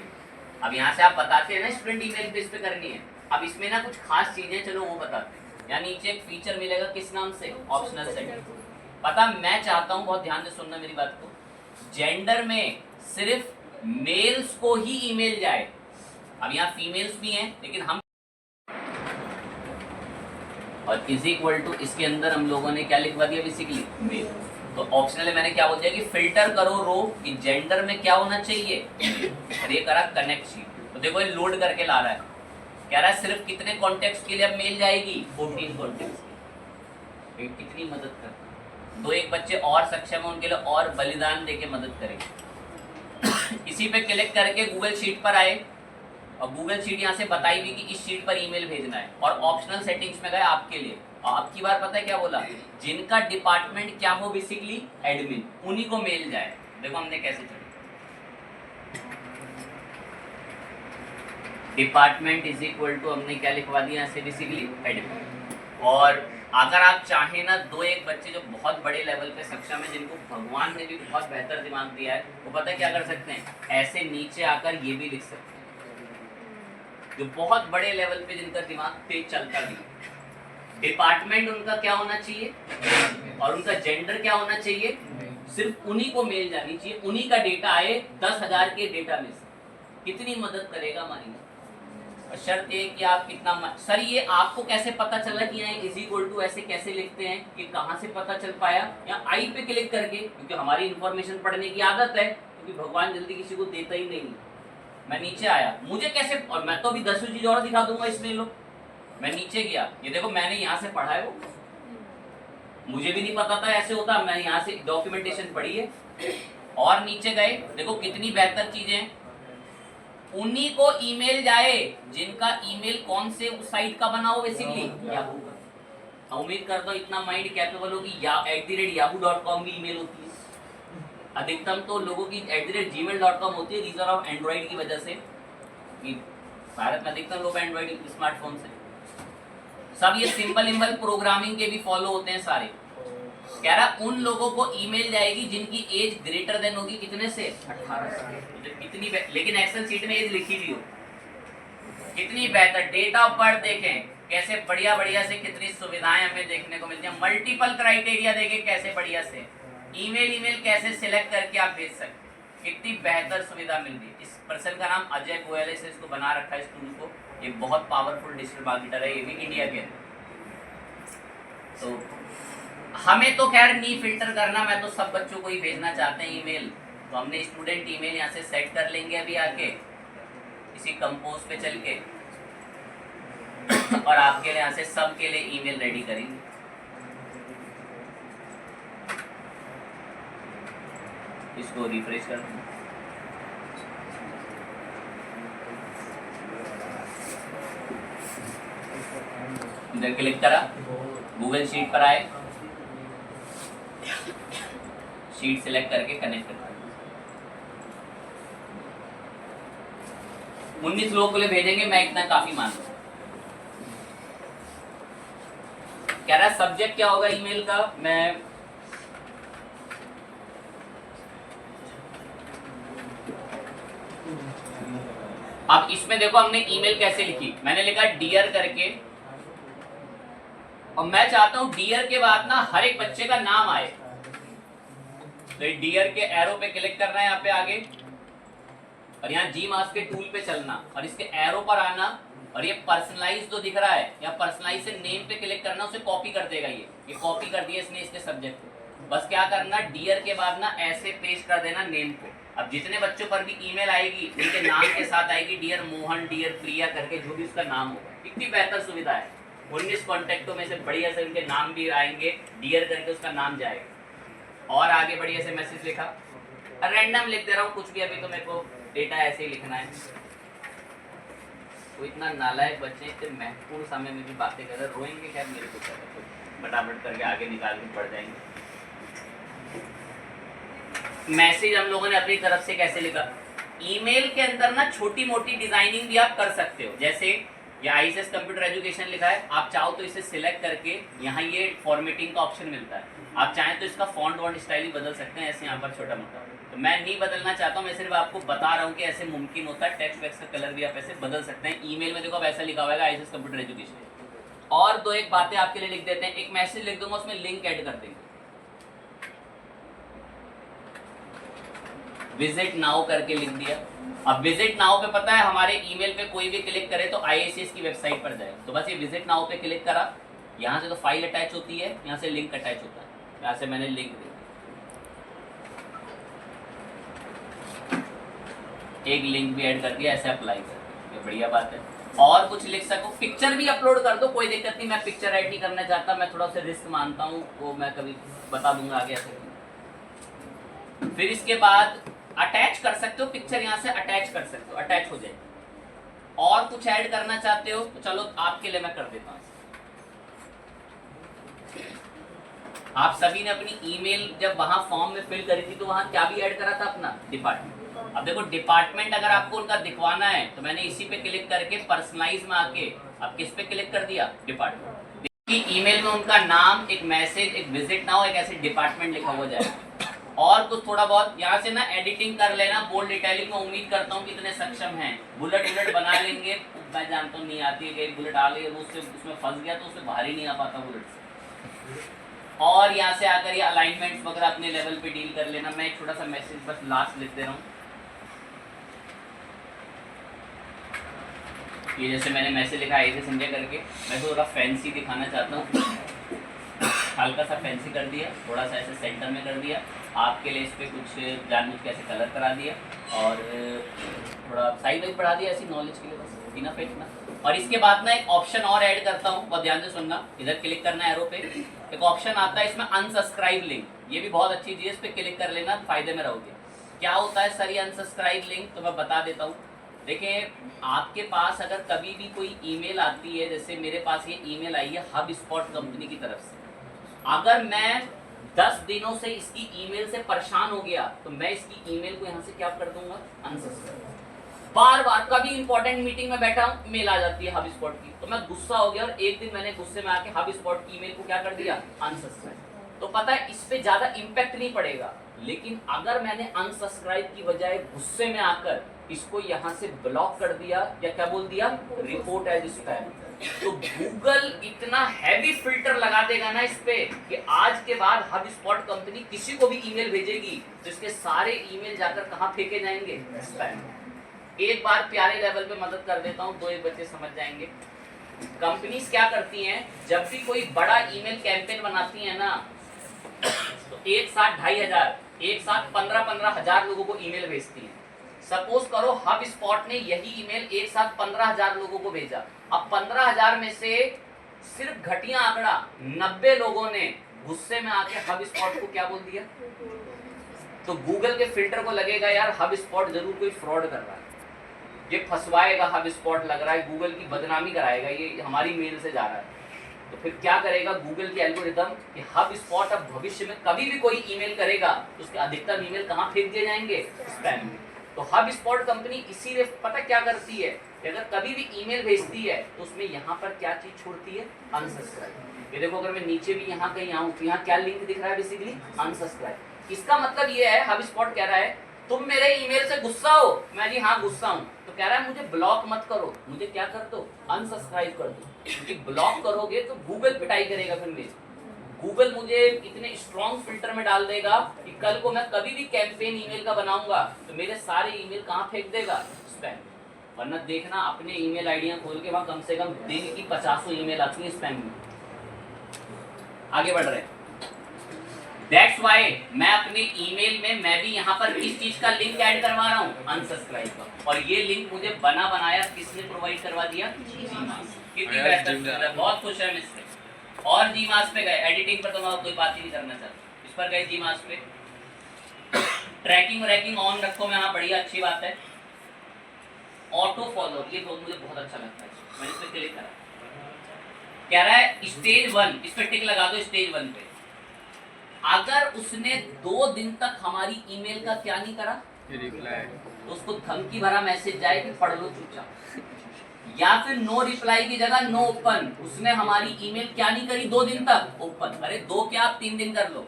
अब यहाँ से आप बताते हैं ना स्टूडेंट ईमेल पे इस पे करनी है। अब इसमें ना कुछ खास चीजें, चलो वो बताते हैं। यहाँ नीचे एक फीचर मिलेगा, किस नाम से, ऑप्शनल सेटिंग। पता मैं चाहता हूँ, बहुत ध्यान से सुनना मेरी बात को, जेंडर में सिर्फ मेल्स को ही ईमेल जाए। अब यहाँ फीमेल्स भी हैं, लेकिन हम और इज इक्वल टू इसके अंदर हम लोगों ने क्या लिखवा दिया, बेसिकली मेल। तो ऑप्शनल है, मैंने क्या बोल दिया कि फिल्टर करो रो कि जेंडर में क्या होना चाहिए, और ये करा कनेक्ट शीट। तो देखो ये लोड करके ला रहा है, कह रहा है सिर्फ कितने कॉन्टेक्ट्स के लिए अब मेल जाएगी, 14 कॉन्टेक्ट्स की। कितनी मदद करता, दो एक बच्चे और सक्षम है, उनके लिए और बलिदान देके मदद करेंगे। इसी पे क्लिक करके गूगल शीट पर आए, और गूगल शीट यहाँ से बताई भी कि इस शीट पर ईमेल भेजना है, और ऑप्शनल सेटिंग्स में गए आपके लिए। और आपकी बार पता है क्या बोला, जिनका डिपार्टमेंट क्या हो, बेसिकली एडमिन, उन्हीं को मेल जाए। देखो हमने कैसे चले, डिपार्टमेंट इज इक्वल टू हमने क्या लिखवा दिया यहाँ से बेसिकली एडमिन। और अगर आप चाहें ना, दो एक बच्चे जो बहुत बड़े लेवल पे शिक्षा में, जिनको भगवान ने भी बहुत बेहतर दिमाग दिया है, वो पता क्या कर सकते हैं, ऐसे नीचे आकर ये भी लिख सकते हैं। जो बहुत बड़े लेवल पे जिनका दिमाग तेज चलता भी, डिपार्टमेंट उनका क्या होना चाहिए और उनका जेंडर क्या होना चाहिए, सिर्फ उन्हीं को मेल जानी चाहिए, उन्हीं का डेटा आए 10,000 के डेटा में से। कितनी मदद करेगा हमारी। शर्त ये कि आप कितना सर, ये आपको कैसे पता चला कि यहाँ इज इक्वल टू ऐसे कैसे लिखते हैं, ये कहाँ से पता चल पाया? यहाँ आई पे क्लिक करके, क्योंकि हमारी इंफॉर्मेशन पढ़ने की आदत है, क्योंकि भगवान जल्दी किसी को देता ही नहीं। मैं नीचे आया, मुझे कैसे, और मैं तो अभी 10वीं चीज और दिखा दूंगा इसमें। लो, मैं नीचे गया, ये देखो मैंने यहाँ से पढ़ा है, वो मुझे भी नहीं पता था ऐसे होता, मैंने यहाँ से डॉक्यूमेंटेशन पढ़ी है। और नीचे गए, देखो कितनी बेहतर चीजें हैं। उन्हीं को ईमेल जाए जिनका ईमेल कौन से उस साइट का बना हो, बेसिकली याहू का। उम्मीद करता हूँ इतना माइंड कैपेबल हो कि @yahoo.com भी ईमेल होती है। अधिकतम तो लोगों की @gmail.com होती है, रीजन ऑफ एंड्रॉइड की वजह से, कि भारत में अधिकतर लोग एंड्रॉइड स्मार्टफोन से सब ये सिंपल प्रोग्रामिंग के भी फॉलो होते हैं सारे। कह रहा उन लोगों को ईमेल जाएगी जिनकी एज ग्रेटर देन होगी कितने से, 18 से। कितनी लेकिन एक्सेल शीट में एज लिखी हुई हो, कितनी बेहतर। डेट ऑफ बर्थ देखें कैसे बढ़िया बढ़िया से, कितनी सुविधाएं हमें देखने को मिलती हैं। मल्टीपल क्राइटेरिया देखें कैसे बढ़िया से। ईमेल कैसे सिलेक्ट करके आप भेज सकते, कितनी बेहतर सुविधा मिल रही है। इस पर्सन का नाम अजय गोयल है, इसको बना रखा है इस टूल को। ये बहुत पावरफुल डिजिटल मार्केटर है, ये भी इंडिया के। तो हमें तो खैर नहीं फिल्टर करना, मैं तो सब बच्चों को ही भेजना चाहते हैं ईमेल। तो हमने स्टूडेंट ईमेल यहाँ से सेट कर लेंगे अभी आके, इसी कंपोज पे चल के, और आपके लिए यहाँ से सब के लिए ईमेल रेडी करेंगे। इसको रिफ्रेश कर दूँ, इधर क्लिक करा, गूगल शीट पर आए, शीट सिलेक्ट करके कनेक्ट कर। 19 लोगों के लिए भेजेंगे, मैं इतना काफी मान लूं। कह रहा सब्जेक्ट क्या होगा ईमेल का, मैं अब इसमें देखो हमने ईमेल कैसे लिखी, मैंने लिखा डियर करके, और मैं चाहता हूं डियर के बाद ना हर एक बच्चे का नाम आए। तो डियर के एरो पे क्लिक करना है यहाँ पे आगे, और यहाँ जी मास के टूल पे चलना, और इसके एरो पर आना, और ये पर्सनलाइज जो दिख रहा है, यहाँ पर्सनलाइज से नेम पे क्लिक करना, उसे कॉपी कर देगा। ये कॉपी कर दिया इसने इसके सब्जेक्ट को। बस क्या करना, डियर के बाद ना ऐसे पेस्ट कर देना नेम को। अब जितने बच्चों पर भी ईमेल आएगी उनके नाम के साथ आएगी, डियर मोहन, डियर प्रिया करके, जो भी उसका नाम होगा। कितनी बेहतर सुविधा है। 19 कॉन्टेक्टों में से बढ़िया से उनके नाम भी आएंगे, डियर करके उसका नाम जाएगा। और आगे बढ़िया से मैसेज लिखा, रैंडम लिख दे रहा हूँ कुछ भी, अभी तो मेरे को डेटा ऐसे ही लिखना है। तो इतना नालायक बच्चे इतने महत्वपूर्ण समय में भी बातें कर रहे, रोएंगे क्या मेरे को, फटाफट करके आगे निकाल के पढ़ जाएंगे। मैसेज हम लोगों ने अपनी तरफ से कैसे लिखा, ईमेल के अंदर ना छोटी मोटी डिजाइनिंग भी आप कर सकते हो। जैसे ये आईएसएस कंप्यूटर एजुकेशन लिखा है, आप चाहो तो इसे सिलेक्ट करके यहाँ ये फॉर्मेटिंग का ऑप्शन मिलता है, आप चाहें तो इसका फॉन्ट वॉन्ट स्टाइल ही बदल सकते हैं ऐसे यहाँ पर छोटा मोटा। तो मैं नहीं बदलना चाहता हूँ, मैं सिर्फ आपको बता रहा हूँ कि ऐसे मुमकिन होता है। टेक्स्ट वेक्स्ट का कलर भी आप ऐसे बदल सकते हैं। ईमेल में देखो अब ऐसा लिखा हुआ है आईएसएस कंप्यूटर एजुकेशन। और दो एक बातें आपके लिए लिख देते हैं, एक मैसेज लिख दूंगा, उसमें लिंक ऐड कर देंगे। विजिट नाउ करके लिख दिया। अब विजिट नाउ पे पता है हमारे ईमेल पे कोई भी क्लिक करे तो आईएसएस की वेबसाइट पर जाए। तो बस ये विजिट नाउ पे क्लिक करा, यहाँ से तो फाइल अटैच होती है, यहाँ से लिंक अटैच होता है। यहाँ से मैंने लिंक दिया, एक लिंक भी ऐड कर दिया, ऐसे अप्लाई कर, ये बढ़िया बात है। और कुछ लिख सको, पिक्चर भी अपलोड कर दो, कोई दिक्कत नहीं। मैं पिक्चर ऐड नहीं करना चाहता, मैं थोड़ा सा रिस्क मानता हूँ, वो मैं कभी बता दूंगा आगे ऐसे। फिर इसके बाद अटैच कर सकते हो, पिक्चर यहाँ से अटैच कर सकते हो, अटैच हो जाएगी। और कुछ ऐड करना चाहते हो तो चलो आपके लिए मैं कर देता हूँ। आप सभी ने अपनी ईमेल जब वहां फॉर्म में फिल करी थी तो वहां क्या भी ऐड करा था अपना डिपार्टमेंट। अब देखो डिपार्टमेंट अगर आपको उनका दिखवाना है तो मैंने इसी पे क्लिक करके पर्सनलाइज में आके अब किस पे क्लिक कर दिया, डिपार्टमेंट। देखिए ईमेल में उनका नाम, एक मैसेज, एक विजिट नाउ, एक ऐसे डिपार्टमेंट लिखा हुआ जाए। और कुछ थोड़ा बहुत यहाँ से ना एडिटिंग कर लेना, बोल्ड डिटेलिंग में उम्मीद करता हूँ कि इतने सक्षम हैं। बुलेट बुलेट बना लेंगे, मैं जानता हूँ नहीं आती है, एक बुलेट आ गई उससे उसमें फंस गया तो उससे बाहर ही नहीं आ पाता बुलेट से। और यहाँ से आकर ये अलाइनमेंट्स वगैरह अपने लेवल पे डील कर लेना। मैं एक छोटा सा मैसेज बस लास्ट लिख दे रहा हूँ। ये जैसे मैंने मैसेज लिखा है ऐसे संजय करके, मैं तो थोड़ा फैंसी दिखाना चाहता हूँ, हल्का सा फैंसी कर दिया, थोड़ा सा ऐसे सेंटर में कर दिया। आपके लिए इस पर कुछ जानबूझ के ऐसे कलर करा दिया और थोड़ा साइज वाइज बढ़ा दिया, ऐसी नॉलेज के लिए बस इनफ है इतना। और इसके बाद ना एक ऑप्शन और ऐड करता हूँ, बहुत ध्यान से सुनना। इधर क्लिक करना है एरो पे, एक ऑप्शन आता है इसमें अनसब्सक्राइब लिंक। ये भी बहुत अच्छी चीज़ है, इस पर क्लिक कर लेना, फायदे में रहोगे। क्या होता है सर ये अनसब्सक्राइब लिंक, तो मैं बता देता हूँ। देखिए आपके पास अगर कभी भी कोई ईमेल आती है, जैसे मेरे पास ये ईमेल आई है हब स्पॉट कंपनी की तरफ से, अगर मैं 10 दिनों से इसकी ईमेल से परेशान हो गया तो मैं इसकी ईमेल को यहाँ से क्या कर दूंगा, अनसब्सक्राइब। बार बार कभी इंपॉर्टेंट मीटिंग में बैठा हूँ, मेल आ जाती है हब स्पॉट की, तो मैं गुस्सा हो गया और एक दिन मैंने गुस्से में आके हब स्पॉट की ईमेल को क्या कर दिया, अनसब्सक्राइब। तो पता है इस पे ज्यादा इम्पैक्ट नहीं पड़ेगा, लेकिन अगर मैंने अनसब्सक्राइब की बजाय गुस्से में आकर इसको यहाँ से ब्लॉक कर दिया या क्या बोल दिया, रिपोर्ट एज स्पैम, तो गूगल इतना हैवी फिल्टर लगा देगा ना इस पे कि आज के बाद हब स्पॉट कंपनी किसी को भी ईमेल भेजेगी तो इसके सारे ईमेल जाकर कहाँ फेंके जाएंगे, स्पैम। एक बार प्यारे लेवल पे मदद कर देता हूँ, 2-1 बच्चे समझ जाएंगे। कंपनीज क्या करती हैं, जब भी कोई बड़ा ईमेल कैंपेन बनाती है ना, तो एक साथ 2,500, एक साथ 15-15 हजार लोगों को ईमेल भेजती हैं। सपोज करो हब स्पॉट ने यही ईमेल एक साथ 15,000 लोगों को भेजा। अब 15,000 में से सिर्फ घटिया आंकड़ा 90 लोगों ने गुस्से में आके हब स्पॉट को क्या बोल दिया, तो गूगल के फिल्टर को लगेगा यार हब स्पॉट जरूर कोई फ्रॉड कर रहा है, ये फंसवाएगा, हब स्पॉट लग रहा है, गूगल की बदनामी कराएगा, ये हमारी मेल से जा रहा है। तो फिर क्या करेगा गूगल की एल्गोरिदम कि हब स्पॉट अब भविष्य में कभी भी कोई ईमेल करेगा तो उसके अधिकतम ईमेल कहाँ फेंक दिए जाएंगे, स्पैम में। तो हब स्पॉट कंपनी इसीलिए पता क्या करती है कि अगर कभी भी ईमेल भेजती है तो उसमें यहाँ पर क्या चीज छोड़ती है, अनसब्सक्राइब। ये देखो अगर मैं नीचे भी यहाँ कहीं आऊँ तो यहाँ क्या लिंक दिख रहा है, बेसिकली अनसब्सक्राइब। इसका मतलब ये है हब स्पॉट कह रहा है तुम मेरे ईमेल से गुस्सा हो, मैं जी हाँ गुस्सा हूँ, तो कह रहा है मुझे ब्लॉक मत करो, मुझे क्या कर दो, अनसब्सक्राइब कर दो, क्योंकि ब्लॉक करोगे तो गूगल पिटाई करेगा फिर मेरी। गूगल मुझे इतने स्ट्रॉन्ग फिल्टर में डाल देगा कि कल को मैं कभी भी कैंपेन ईमेल का बनाऊंगा तो मेरे सारे ईमेल कहाँ फेंक देगा, स्पैम। वरना देखना अपने ईमेल आईडियां खोल के वहां कम से कम दिन की 50 ईमेल आती है स्पैम में। आगे बढ़ रहे हैं। दैट्स वाई मैं अपने ईमेल में मैं भी यहाँ पर किस चीज का लिंक ऐड करवा रहा हूँ, अनसब्सक्राइब का। और ये लिंक मुझे बना बनाया किसने प्रोवाइड करवा दिया, जीमास। कितनी बेहतर, बहुत खुश है इससे। और जीमास पे गए, एडिटिंग पर तो मैं कोई बात ही नहीं करना चाहता, इस पर गए जीमास पे, ट्रैकिंग व्रैकिंग ऑन रखो में, हाँ बढ़िया अच्छी बात है। ऑटो फॉलो, ये तो मुझे बहुत अच्छा लगता है, मैंने इस पर क्लिक करा, कह रहा है स्टेज 1, इस पर टिक लगा दो स्टेज 1 पे। अगर उसने 2 दिन तक हमारी ईमेल का क्या नहीं करा, रिप्लाई, तो उसको धमकी भरा मैसेज जाए कि पढ़ लो चुपचाप, या फिर नो रिप्लाई की जगह नो ओपन। उसने हमारी ईमेल क्या नहीं करी 2 दिन तक, ओपन। अरे 2 क्या आप 3 दिन कर लो,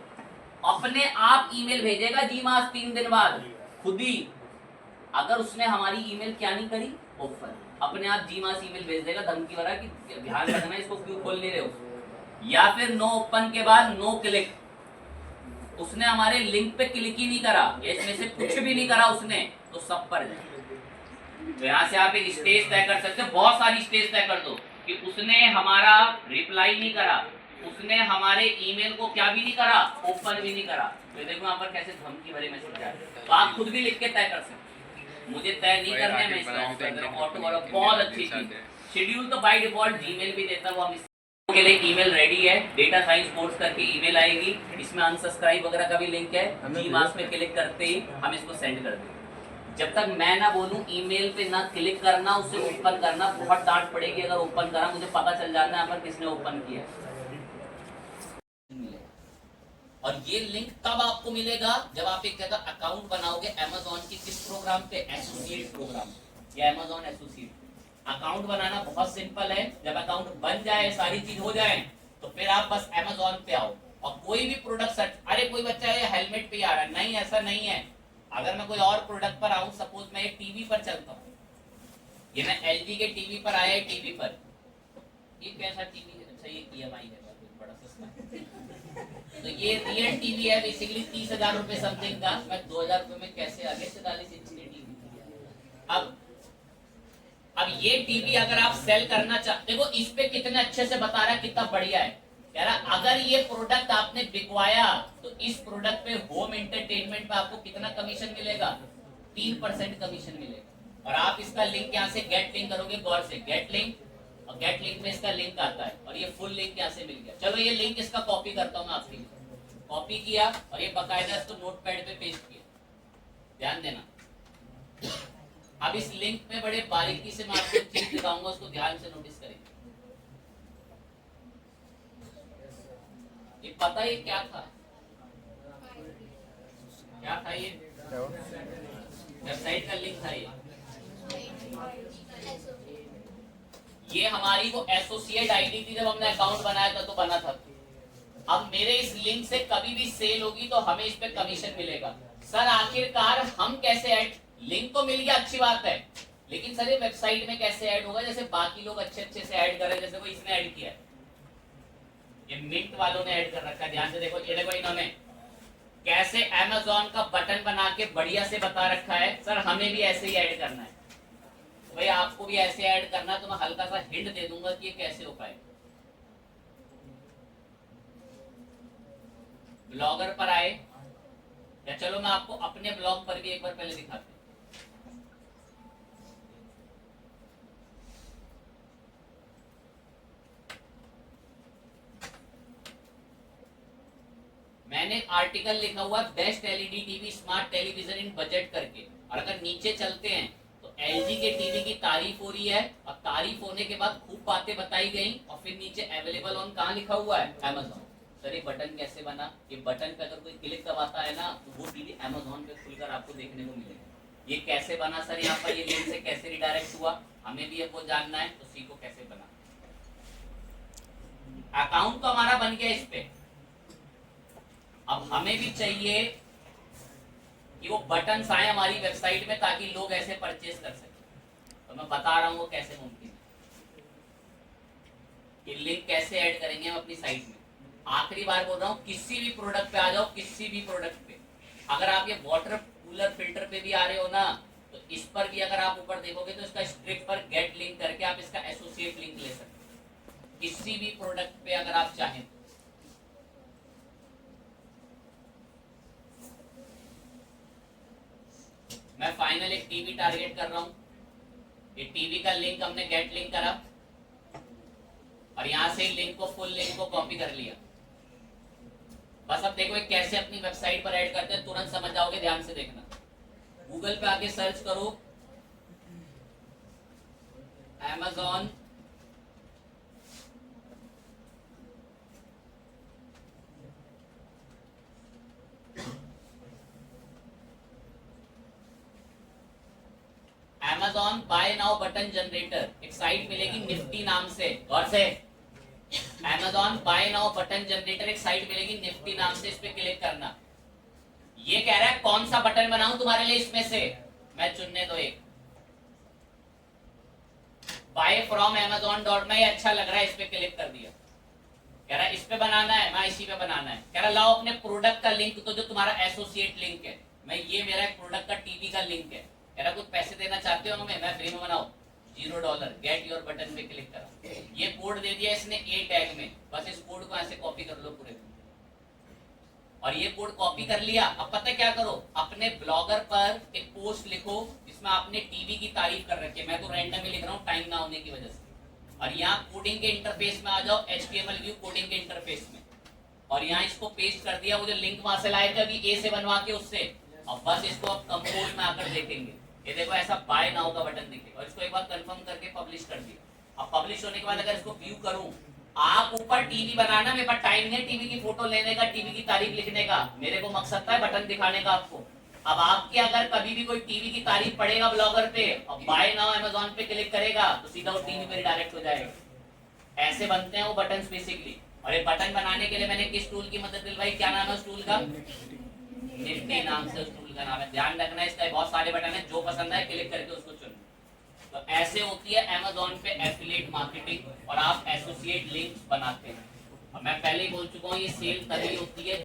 अपने आप ईमेल भेजेगा जीमास 3 दिन बाद खुद ही। अगर उसने हमारी ईमेल क्या नहीं करी, ओपन, अपने आप जीमास ईमेल भेज देगा धमकी भरा कि ध्यान रखना इसको क्यों खोल नहीं रहे हो। या फिर नो ओपन के बाद नो क्लिक, उसने हमारे लिंक पे क्लिक ही नहीं करा, इसमें से कुछ भी नहीं करा उसने, तो सब पर जाए। तो यहाँ से आप एक स्टेज तय कर सकते हो, बहुत सारी स्टेज तय कर दो कि उसने हमारा रिप्लाई नहीं करा, उसने हमारे ईमेल को क्या भी नहीं करा, ओपन भी नहीं करा। तो देखो यहाँ पर कैसे धमकी भरे मैसेज आ रहे हैं। तो आप खुद भी लिख के तय कर सकते हो, मुझे तय नहीं करना है, मैं इसका ऑफ कर दे रहा हूं। ऑटो वाला बहुत अच्छी चीज, शेड्यूल तो बाय डिफॉल्ट जीमेल भी देता है, वो हम के लिए ईमेल रेडी है। डेटा साइंस कोर्स करके ईमेल आएगी, इसमें अनसब्सक्राइब वगैरह का भी लिंक है, जीमास पे क्लिक करते ही हम इसको सेंड कर देंगे। जब तक मैं ना बोलूं ईमेल पे ना क्लिक करना, उसे ओपन करना, बहुत डांट पड़ेगी अगर ओपन करा, मुझे पता चल जाना है यहाँ पर किसने ओपन किया। और ये लिंक तब आपको मिलेगा जब आप एक जगह अकाउंट बनाओगे Amazon की किस प्रोग्राम पे, एसोसिएट प्रोग्राम या Amazon एसोसिएट। अकाउंट बनाना बहुत सिंपल है, जब अकाउंट बन जाए सारी चीज हो जाए तो फिर आप बस Amazon पे आओ और कोई भी प्रोडक्ट सर्च। अरे कोई बच्चा ये हेलमेट पे आ रहा है, नहीं ऐसा नहीं है। अगर मैं कोई और प्रोडक्ट पर आऊं, सपोज मैं एक टीवी पर चलता हूं, ये मैं LG के टीवी पर आया, टीवी पर ये कैसा टीवी है, अच्छा ये EMI है, बड़ा सस्ता है। तो ये रियल टीवी है बेसिकली 30,000 रुपए समथिंग का, मैं 2,000 रुपए में कैसे आ गया 44 इंच की टीवी। अब ये टीवी अगर आप सेल करना चाहते, देखो इस पे कितने अच्छे से बता रहा है, कितना बढ़िया है। कह रहा अगर ये प्रोडक्ट आपने बिकवाया तो इस प्रोडक्ट पे होम एंटरटेनमेंट पे आपको कितना कमीशन मिलेगा, 3% कमीशन मिलेगा। और आप इसका लिंक यहाँ से गेट लिंक करोगे, गौर से गेट लिंक, और गेट लिंक में इसका लिंक आता है और ये फुल लिंक यहाँ से मिल गया। चलो ये लिंक इसका कॉपी करता हूँ मैं आपके लिए, कॉपी किया और ये बकायदा इसको नोटपैड पे पेस्ट किया, ध्यान देना। अब इस लिंक में बड़े बारीकी से मैं आपको चीज दिखाऊंगा, उसको ध्यान से नोटिस करेंगे। ये पता ये क्या था, क्या था ये वेबसाइट का लिंक था ये हमारी वो एसोसिएट आईडी थी, जब हमने अकाउंट बनाया था तो बना था। अब मेरे इस लिंक से कभी भी सेल होगी तो हमें इस पे कमीशन मिलेगा। सर आखिरकार हम कैसे ऐड, लिंक तो मिल गया अच्छी बात है, लेकिन सर ये वेबसाइट में कैसे ऐड होगा, जैसे बाकी लोग अच्छे अच्छे से ऐड कर रहे हैं, जैसे कोई इसने ऐड किया है, ये मिंट वालों ने ऐड कर रखा है, ध्यान से देखो, ये देखो इन्होंने कैसे Amazon का बटन बना के बढ़िया से बता रखा है। सर हमें भी ऐसे ही ऐड करना है, तो भाई आपको भी ऐसे ऐड करना है, तो मैं हल्का सा हिंट दे दूंगा कि ये कैसे हो पाए। ब्लॉगर पर आए, या चलो मैं आपको अपने ब्लॉग पर भी एक बार पहले दिखाता हूं। मैंने आर्टिकल लिखा हुआ best LED TV smart television इन बजट करके, और अगर नीचे चलते हैं तो LG के टीवी की तारीफ हो रही है, और तारीफ होने के बाद खूब बातें बताई गई, और फिर नीचे अवेलेबल ऑन कहाँ लिखा हुआ है, Amazon। सर ये बटन कैसे बना, ये बटन पे अगर कोई क्लिक दबाता है ना तो वो टीवी Amazon पे खुलकर आपको देखने को मिलेगा। ये कैसे बना सर, यहाँ पर ये लिंक से कैसे रिडायरेक्ट हुआ, हमें भी वो जानना है, तो सीखो कैसे बना। अकाउंट तो हमारा बन गया इस पे, अब हमें भी चाहिए कि वो बटन आए हमारी वेबसाइट में ताकि लोग ऐसे परचेज कर सके। तो मैं बता रहा हूं वो कैसे मुमकिन है, कि लिंक कैसे ऐड करेंगे हम अपनी साइट में। आखिरी बार बोल रहा हूं, किसी भी प्रोडक्ट पे आ जाओ, किसी भी प्रोडक्ट पे, अगर आप ये वाटर कूलर फिल्टर पे भी आ रहे हो ना, तो इस पर भी अगर आप ऊपर देखोगे तो इसका स्क्रिप्ट पर गेट लिंक करके आप इसका एसोसिएट लिंक ले सकते हो, किसी भी प्रोडक्ट पे अगर आप चाहें। मैं फाइनल एक टीवी टारगेट कर रहा हूं, ये टीवी का लिंक हमने गेट लिंक करा, और यहां से लिंक को, फुल लिंक को कॉपी कर लिया। बस अब देखो कैसे अपनी वेबसाइट पर ऐड करते हैं, तुरंत समझ जाओगे, ध्यान से देखना। गूगल पे आके सर्च करो Amazon Amazon buy now button generator, एक साइट मिलेगी निफ्टी नाम से, गौर से, Amazon buy now button generator एक साइट मिलेगी निफ्टी नाम से, इस पे क्लिक करना। ये कह रहा है कौन सा बटन बनाऊं तुम्हारे लिए, इसमें से मैं चुनने दो एक, बाय फ्रॉम Amazon में, ये अच्छा लग रहा है, इस पे क्लिक कर दिया। कह रहा है इस पे बनाना है, मैं इसी पे बनाना है। कह रहा लाओ अपने प्रोडक्ट का लिंक, तो जो तुम्हारा एसोसिएट लिंक है, मैं ये मेरा एक प्रोडक्ट का टीवी का लिंक है। कह रहा कुछ पैसे देना चाहते हो हमें, मैं फ्री में बनाओ, $0, गेट योर बटन पे क्लिक करा। ये कोड दे दिया इसने ए टैग में, बस इस कोड को ऐसे कॉपी कर लो पूरे, और ये कोड कॉपी कर लिया। अब पता है क्या करो, अपने ब्लॉगर पर एक पोस्ट लिखो जिसमें आपने टीवी की तारीफ कर रखी है, मैं तो रैंडम ही लिख रहा हूँ टाइम ना होने की वजह से, और यहाँ कोडिंग के इंटरफेस में आ जाओ, HTML व्यू कोडिंग के इंटरफेस में, और यहाँ इसको पेस्ट कर दिया। वो जो लिंक वहां से लाए थे अभी ए से बनवा के उससे, अब बस इसको अब कंपोज में आकर देखेंगे, ये देखो ऐसा बाय नाउ का बटन दिखे, और इसको एक बार कंफर्म करके पब्लिश कर दिया। अब पब्लिश होने के बाद अगर इसको व्यू करूं आप ऊपर टीवी बनाना, मेरे पास टाइम नहीं टीवी की फोटो लेने का, टीवी की तारीफ लिखने का, मेरे को मकसद था बटन दिखाने का आपको। अब आपके अगर कभी भी कोई टीवी की तारीफ पढ़ेगा ब्लॉगर पे और बाय नाउ अमेज़न पे क्लिक करेगा तो सीधा वो टीवी पे डायरेक्ट हो जाएगा। ऐसे बनते हैं वो बटन बेसिकली। और ये बटन बनाने के लिए मैंने किस टूल की मदद ली भाई? क्या नाम है उस टूल का? निफ्टी नाम से उस टूल का नाम है। ध्यान रखना है, इसका बहुत सारे बटन है, जो पसंद है क्लिक करके उसको चुनना। तो ऐसे होती है अमेज़न पे एफिलिएट मार्केटिंग और आप एसोसिएट लिंक्स बनाते हैं। और मैं पहले ही बोल चुका हूँ ये सेल तभी होती है